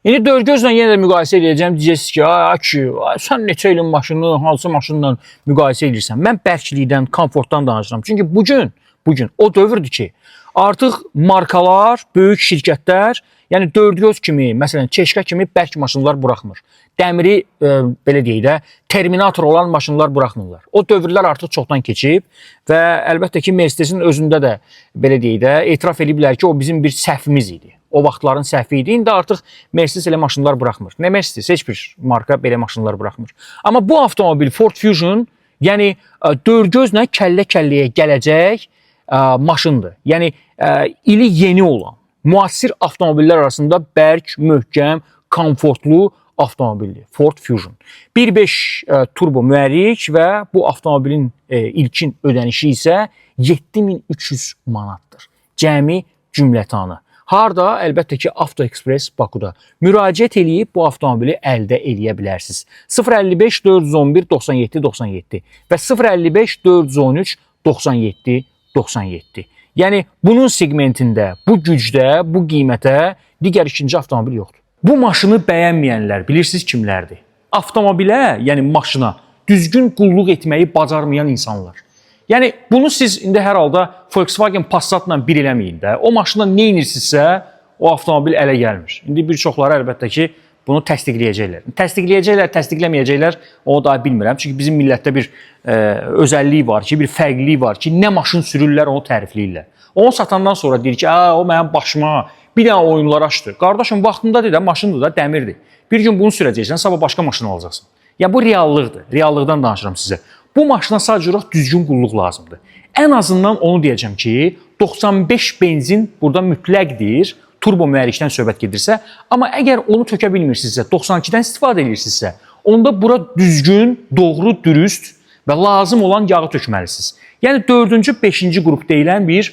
İndi dörd gözlə yenə də müqayisə edəcəm. Deyəcəksiniz ki, sən neçə ilin maşını, hansı maşınla müqayisə edirsən? Mən bərklikdən, komfortdan danışıram. Çünki bugün o dövrdür ki, artıq markalar, böyük şirkətlər, yəni dörd göz kimi, məsələn, Çeşka kimi bərk maşınlar buraxmır. Dəmiri, belə deyək də, terminator olan maşınlar buraxmırlar. O dövrlər artıq çoxdan keçib və əlbəttə ki, Mercedesin özündə də, belə deyək də, etiraf ediblər ki, o bizim bir səhvimiz idi. O vaxtların səhvi idi. İndi artıq Mercedes elə maşınlar buraxmır. Nə Mercedes? Heç bir marka belə maşınlar buraxmır. Amma bu avtomobil Ford Fusion, yəni dörd gözlə kəllə-kəlləyə gələcək maşındır. Yəni ili yeni olan, müasir avtomobillər arasında bərk, möhkəm, komfortlu avtomobildir. Ford Fusion. 1.5 turbo mühərrik və bu avtomobilin ilkin ödənişi isə 7300 manatdır. Cəmi cümlətanı. Harda? Əlbəttə ki, Avto Express Bakuda. Müraciət edib bu avtomobili əldə eləyə bilərsiniz. 055 411 97 97 və 055 413 97 97. Yəni bunun segmentində, bu gücdə, bu qiymətə digər ikinci avtomobil yoxdur. Bu maşını bəyənməyənlər bilirsiniz kimlərdir? Avtomobilə, yəni maşına düzgün qulluq etməyi bacarmayan insanlar. Yəni bunu siz indi hər halda Volkswagen Passatla bir eləməyin də. O maşınla nə edirsinizsə, o avtomobil ələ gəlmir. İndi bir çoxları əlbəttə ki, bunu təsdiqləyəcəklər. Təsdiqləyəcəklər, təsdiqləməyəcəklər, onu daha bilmirəm. Çünki bizim millətdə bir özəlliyi var ki, bir fərqliyi var ki, nə maşın sürürlər, onu tərifləyirlər. Onu satandan sonra deyir ki, o mənim başıma bir dənə oyunlar açdı. Qardaşım, vaxtında da maşındır da, dəmirdir. Bir gün bunu sürəcəksən, sabah başqa maşın alacaqsın. Ya bu reallıqdır. Reallıqdan danışıram sizə. Bu maşına sadəcə olaraq düzgün qulluq lazımdır. Ən azından onu deyəcəm ki, 95 benzin burada mütləqdir, turbo mühərrikdən söhbət gedirsə, amma əgər onu tökə bilmirsinizsə, 92-dən istifadə edirsinizsə, onda bura düzgün, doğru, dürüst və lazım olan yağı tökməlisiniz. Yəni 4-cü, 5-ci qrup deyilən bir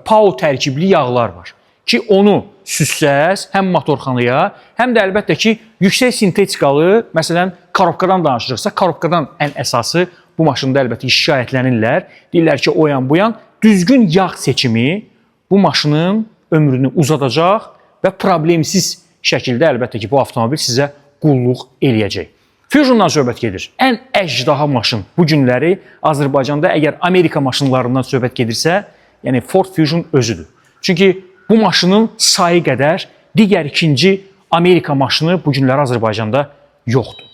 PAO tərkibli yağlar var ki, onu süssəz həm motorxanaya, həm də əlbəttə ki, yüksək sintetikalı, məsələn, korobkadan danışırıqsa, korobkadan ən əsası bu maşında əlbəttə şikayətlənirlər. Deyirlər ki, o yan bu yan. Düzgün yağ seçimi bu maşının ömrünü uzadacaq və problemsiz şəkildə əlbəttə ki, bu avtomobil sizə qulluq eləyəcək. Fusion'dan söhbət gedir. Ən əjdaha maşın bu günləri Azərbaycanda əgər Amerika maşınlarından söhbət gedirsə, yəni Ford Fusion özüdür. Çünki bu maşının sayı qədər digər ikinci Amerika maşını bu günləri Azərbaycanda yoxdur.